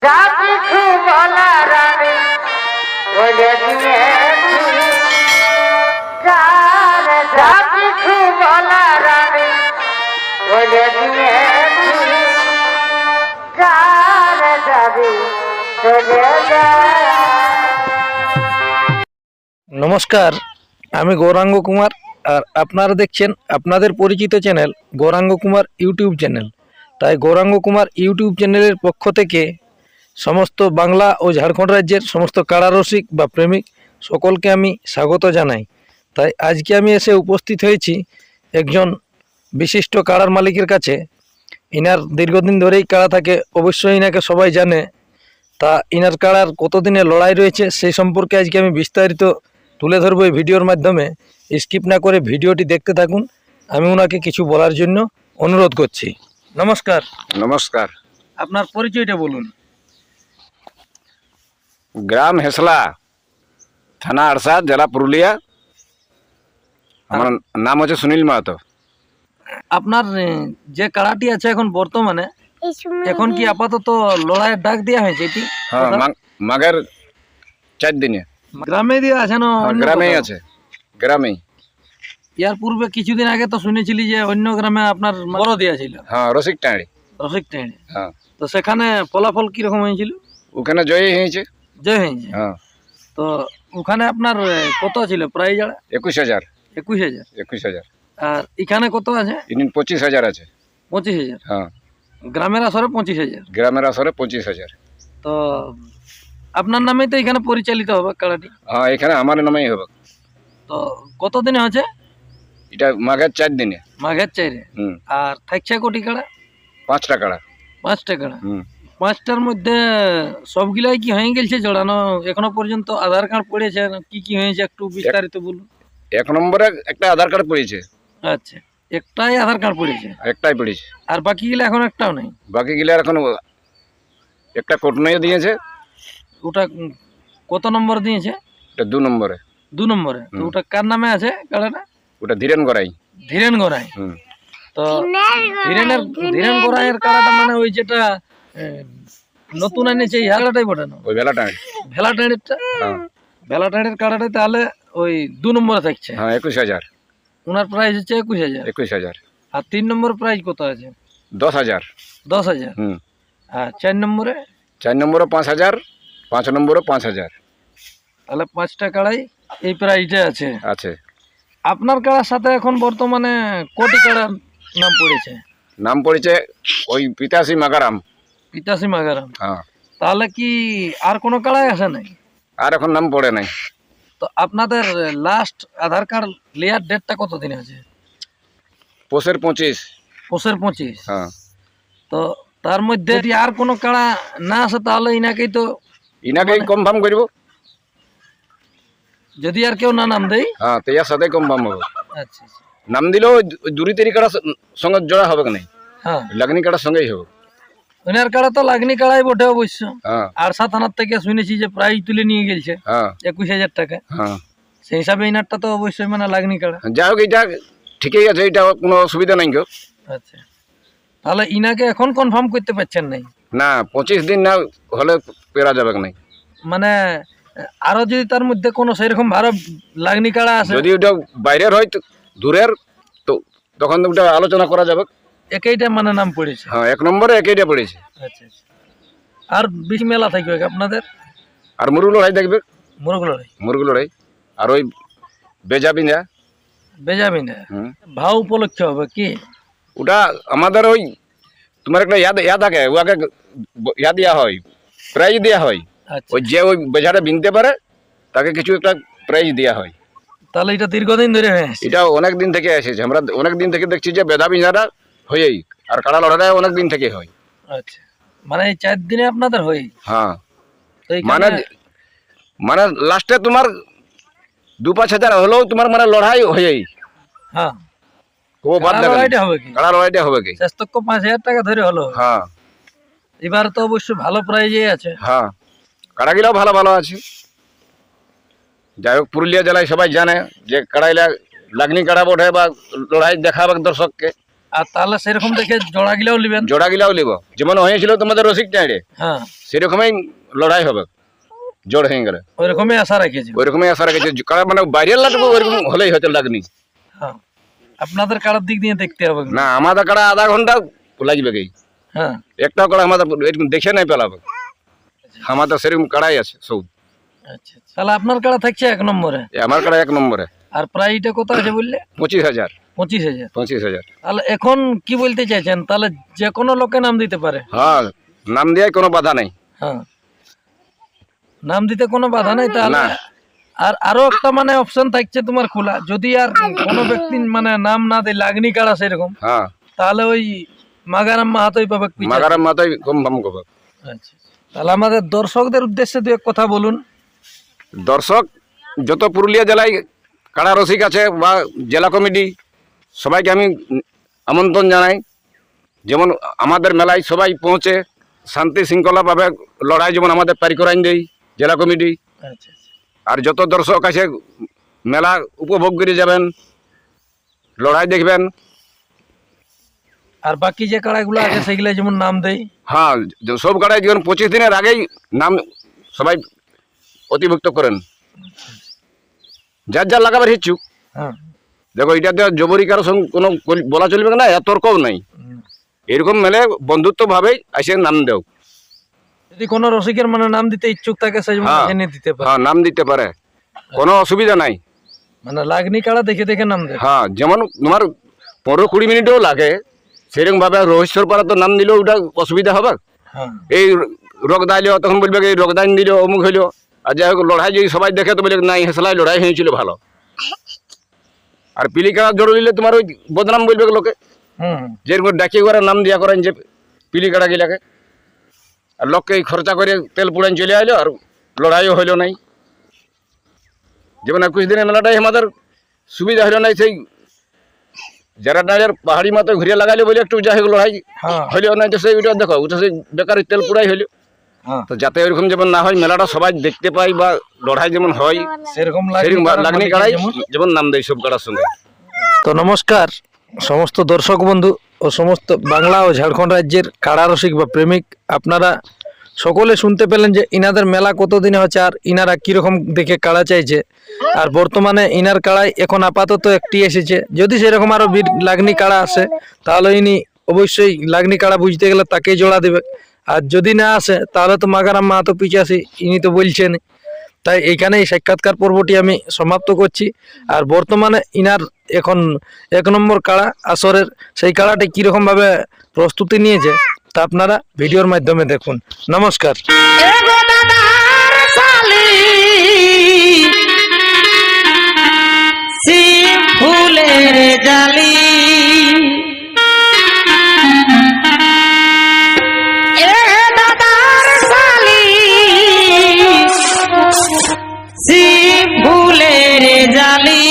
নমস্কার, আমি গৌরাঙ্গ কুমার আর আপনারা দেখছেন আপনাদের পরিচিত channel Gauranga Kumar YouTube channel. তাই গৌরাঙ্গ কুমার ইউটিউব চ্যানেলের পক্ষ থেকে সমস্ত বাংলা ও ঝাড়খণ্ড রাজ্যের সমস্ত কাড়ারসিক বা প্রেমিক সকলকে আমি স্বাগত জানাই। তাই আজকে আমি এসে উপস্থিত হয়েছি একজন বিশিষ্ট কাড়ার মালিকের কাছে। ইনার দীর্ঘদিন ধরেই কাড়া থাকে, অবশ্যই ইনাকে সবাই জানে। তা ইনার কাড়ার কতদিনের লড়াই রয়েছে সেই সম্পর্কে আজকে আমি বিস্তারিত তুলে ধরবো এই ভিডিওর মাধ্যমে। স্কিপ না করে ভিডিওটি দেখতে থাকুন। আমি ওনাকে কিছু বলার জন্য অনুরোধ করছি। নমস্কার। নমস্কার। আপনার পরিচয়টা বলুন। গ্রাম হেসলা, থানা আরসা, জেলা পুরুলিয়া। আমার নাম হচ্ছে সুনীল মাহাতো। আপনার যে কাড়াটি আছে এখন বর্তমানে, এখন কি আপাতত লড়াইয়ের ডাক দেওয়া হয়েছে? এটি হ্যাঁ, মাঘের 4 দিনে গ্রামে দেওয়া আছে না? গ্রামেই আছে, গ্রামেই। ইয়ার পূর্বে কিছুদিন আগে তো শুনেছিলি যে অন্য গ্রামে আপনার বড় দেওয়া ছিল। হ্যাঁ, রসিক টাঁড়ি। হ্যাঁ, তো সেখানে ফলাফল কিরকম হয়েছিল? ওখানে জয় হয়েছে। জয় হয়েছে। হ্যাঁ। তো ওখানে আপনার কত ছিল প্রাইজ? 21,000। 21,000। 21,000। আর এখানে কত আছে? 25,000 আছে। 25,000। হ্যাঁ, গ্রামের আসরে 25,000। গ্রামের আসরে 25,000। তো আপনার নামেই তো এখানে পরিচালিত হবে কাড়াটি? হ্যাঁ, এখানে আমার নামেই হবে। তো কতদিনে হচ্ছে এটা? মাঘের 4 দিনে। মাঘের 4-এ। আর থাকছে কোটি কাড়া? 5টা কাড়া। 5টা কাড়া। 5টার মধ্যে সবগুলাই কি হয়ে গেছে জড়ানো? এখনো পর্যন্ত আধার কার্ড পড়েছে? কি কি হয়েছে একটু বিস্তারিত বলুন। 1 নম্বরে একটা আধার কার্ড পড়েছে। আচ্ছা, একটাই আধার কার্ড পড়েছে? একটাই পড়েছে। আর বাকি গিলা এখন একটাও নেই? বাকি গিলা এখন একটা কোটনাইও দিয়েছে। ওটা কত নম্বর দিয়েছে? এটা 2 নম্বরে। 2 নম্বরে। তো ওটা কার নামে আছে কাড়াটা? ওটা ধীরেন গড়াই। ধীরেন গড়াই। তো ধীরেন গড়াইয়ের কাড়াটা মানে ওই যেটা নতুন এনেছে এই কাড়াটাই বটানো? ওই ভেলাটাঁড়ি। ভেলাটাঁড়িটা? হ্যাঁ, ভেলাটাঁড়ির কাড়াটা তাহলে ওই 2 নম্বরে থাকছে। হ্যাঁ, 21,000। ওনার প্রাইস হচ্ছে 21,000। 21,000। আর 3 নম্বর প্রাইস কত আছে? 10,000। 10,000। আর 4 নম্বরে? 4 নম্বরে 5,000, 5 নম্বরে 5,000। তাহলে 5টা কাড়াই এই প্রাইসটা আছে। আছে। আপনার কাড়ার সাথে এখন বর্তমানে কোটি কাড়ার নাম পড়েছে? নাম পড়েছে ওই 85 মাগারাম। 85 মাগারাম। হ্যাঁ। তাহলে কি আর কোনো কাড়াই আসে নাই? আর এখন নাম পড়ে নাই। তো আপনাদের লাস্ট আধার কার্ড লেয়ার ডেটটা কত দিন আছে? পৌষের 25। পৌষের 25। হ্যাঁ। তো তার মধ্যে যদি আর কোনো কাড়া না আসে তাহলে ইনাকেই কনফার্ম করব। যদি আর কেউ না নাম দেয়? হ্যাঁ, তো এর সাথে কনফার্ম হবে। আচ্ছা। নাম দিলেও দুরি তেরি কাড়ার সঙ্গে জোড়া হবে না। হ্যাঁ, লাগনি কাড়ার সঙ্গেই হবে। ওনার কাড়া তো লাগনি কাড়াই বটে অবশ্য। হ্যাঁ। আরসা থানার থেকে শুনেছি যে প্রাইজ তুলে নিয়ে গেছে। হ্যাঁ, 21,000 টাকা। হ্যাঁ, সেই হিসাবে ইনারটা তো অবশ্যই মানে লাগনি কাড়া। যাই হোক, এটা ঠিকই আছে, এটা কোনো অসুবিধা নাই কেউ। আচ্ছা, তাহলে ইনাকে এখন কনফার্ম করতে পারছেন নাই? না, 25 দিন না হলে পেরা যাবে না। মানে আরো যদি তার মধ্যে কোনো সেরকম ভালো লাগনি কাড়া আছে, যদি ওটা বাইরের হয় দূরের, তো তখন ওটা আলোচনা করা যাবে। একইটা মানে নাম পড়েছে? হ্যাঁ, 1 নম্বরে একইটা পড়েছে। আচ্ছা। আর বেশি মেলা থাকবে আপনাদের? আর মুরগ লড়াই দেখবে। মুরগ লড়াই আর ওই বেজাবিনা। ভাও উপলক্ষে হবে কি? ওটা আমাদের ওই তোমার একটা ইয়াদ থাকে, ওকে ইয়া দেওয়া হয়, প্রাইজ দেওয়া হয়। ওই যে ওই বেজাটা বিনতে পারে তাকে কিছু একটা প্রাইজ দেওয়া হয়। তাহলে এটা দীর্ঘদিন ধরে হয়ে আসছে? এটা অনেক দিন থেকে এসেছে। আমরা অনেক দিন থেকে দেখছি যে বেদা বিনাটা হয়েই, আর কাড়া লড়াটা অনেক দিন থেকে হয়। আচ্ছা, মানে এই 4 দিনে আপনাদের হয়? হ্যাঁ, মানে লাস্টে তোমার 2-5 হাজার হলেও তোমার মানে লড়াই হয়েই। হ্যাঁ, ও বাদ কাড়া লড়াইটা হবে কি? শেষ তক 5,000 টাকা ধরে হলো। হ্যাঁ, এবার তো অবশ্যই ভালো প্রাইজে আছে। হ্যাঁ, কাড়াগুলাও ভালো ভালো আছে। যাই হোক, পুরুলিয়া জেলায় সবাই জানে যে কাড়াইলা লাগনি কাড়া বটে বা লড়াই দেখাবে দর্শককে। আর তাহলে সেরকম দেখে জোড়া গিলাও নেবেন। জোড়া গিলাও লিব, যেমন হয়েছিল তোমাদের রসিক টাইড়ে, হ্যাঁ, সেরকমই লড়াই হবে, জোড় হয়ে গেলে ওই রকমই আশা রাখেছি। ওইরকমই আশা রেখেছে। কারণ মানে বাইরের লাগবে ওইরকম হলেই হয়তো লাগনি। হ্যাঁ, আপনাদের কাড়ার দিক দিয়ে দেখতে হবে। না আমাদের কাড়া আধা ঘন্টা লাগবে কি, হ্যাঁ, একটা কাড়া আমাদের এরকম দেখে নাই পেলাবে, আমাদের সেরকম কাড়াই আছে সব। আচ্ছা, তাহলে আপনার কাড়া থাকছে 1 নম্বরে, আমার কাড়া 1 নম্বরে। আর প্রাইসটা কত আছে বললে? 25,000। 25,000। 25,000। তাহলে এখন কি বলতে চাইছেন, তাহলে যে কোনো লোকে নাম দিতে পারে? হ্যাঁ, নাম দেওয়ায় কোনো বাধা নেই। হ্যাঁ, নাম দিতে কোনো বাধা নেই। তাহলে না। আর আরো একটা মানে অপশন থাকছে তোমার খোলা, যদি আর কোনো ব্যক্তি মানে নাম না দেয় লাগনি কাড়া সেরকম, হ্যাঁ, তাহলে ওই মাগারাম মাহাতোই পাবে পিছে। মাগারাম মাথায় কম দাম করবে। আচ্ছা, তাহলে আমাদের দর্শকদের উদ্দেশ্যে দু এক কথা বলুন। দর্শক যত পুরুলিয়া জেলায় কাড়া রসিক আছে বা জেলা কমিটি, সবাইকে আমি আমন্ত্রণ জানাই, যেমন আমাদের মেলায় সবাই পৌঁছে শান্তি শৃঙ্খলাভাবে লড়াই যেমন আমাদের পারি করাইন দেই জেলা কমিটি। আচ্ছা, আর যত দর্শক আছে মেলা উপভোগ করে যাবেন, লড়াই দেখবেন। আর বাকি যে কাড়াগুলো আছে সেগুলো যেমন নাম দেয়। হ্যাঁ, সব কাড়াই যেমন 25 দিনের আগেই নাম সবাই অতিভুক্ত করেন, যার যার লাগাবার ইচ্ছুক। হ্যাঁ, দেখো এটাতে জবরি কারোর সঙ্গে কোনো বলা চলবে না, এত তর্কও নাই। এরকম মেলে বন্ধুত্ব ভাবেই এসে নাম দেও। যদি কোনো রসিকের মানে নাম দিতে ইচ্ছুক থাকে সে যেমন হ্যাঁ। এনে দিতে পারে। হ্যাঁ, নাম দিতে পারে, কোনো অসুবিধা নাই। মানে লাগনি কাড়া দেখে দেখে নাম দেয়। হ্যাঁ, যেমন তোমার 15-20 মিনিটও লাগে, সেরকম ভাবে রহস্যর পাড়া তো নাম দিলেও ওটা অসুবিধা হবে। হ্যাঁ, এই রোগ দাইলেও তখন বলবে এই রোগ দাইন দিল অমুক হইলো। আর যাই হোক লড়াই যদি সবাই দেখে তো বলে নাই হেসলাই লড়াই হয়েছিল ভালো। আর পিলি কাড়া জড়ো নিলে তোমার ওই বদনাম বলবে লোকে, হুম, যেরকম ডাকিয়ে করে নাম দিয়া করেন যে পিলি কাড়া গিলাকে, আর লোককে এই খরচা করে তেল পুড়ান চলে আইলো আর লড়াইও হইলো নাই। যেমন 21 দিনের মেলাটাই আমাদের সুবিধা হইলো নাই, সেই যারা ডালের পাহাড়ি মাথায় ঘুরিয়ে লাগাইলো বলে একটু যাই হোক লড়াই হ্যাঁ, হইলেও নাই, তো সেই ওইটা দেখো ওটা সেই বেকার তেল পুড়াই হইলো। হ্যাঁ, তো যাতে ওইরকম যেমন না হয়, মেলাটা সবাই দেখতে পাই বা লড়াই যেমন হয়, সেরকম সেরকম লাগনি কাড়াই যেমন। যেমন নাম দেয় সব কাড়ার সঙ্গে। তো নমস্কার সমস্ত দর্শক বন্ধু ও সমস্ত বাংলা ও ঝাড়খণ্ড রাজ্যের কাড়া রসিক বা প্রেমিক, আপনারা সকলে শুনতে পেলেন যে ইনাদের মেলা কতদিনে হচ্ছে আর ইনারা কীরকম দেখে কাড়া চাইছে। আর বর্তমানে ইনার কাড়ায় এখন আপাতত একটি এসেছে, যদি সেরকম আরও লাগনি কাড়া আসে তাহলে ইনি অবশ্যই লাগনি কাড়া বুঝতে গেলে তাকেই জোড়া দেবে। আর যদি না আসে তাহলে তো মাগারাম মাহাতো পিছাসি, ইনি তো বলছেন। তাই এইখানে এই সাক্ষাৎকার পর্বটি আমি সমাপ্ত করছি। আর বর্তমানে ইনার এখন 1 নম্বর কাড়া আসরের, সেই কাড়াটি কীরকমভাবে প্রস্তুতি নিয়েছে তা আপনারা ভিডিওর মাধ্যমে দেখুন। নমস্কার। ফুলের জালি এ দাদার শালি ফুলের জালি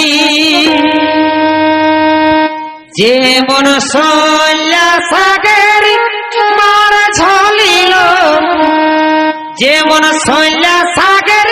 যেমন সল্লা সাগর মার ঝলিল, যেমন সল্লা সাগর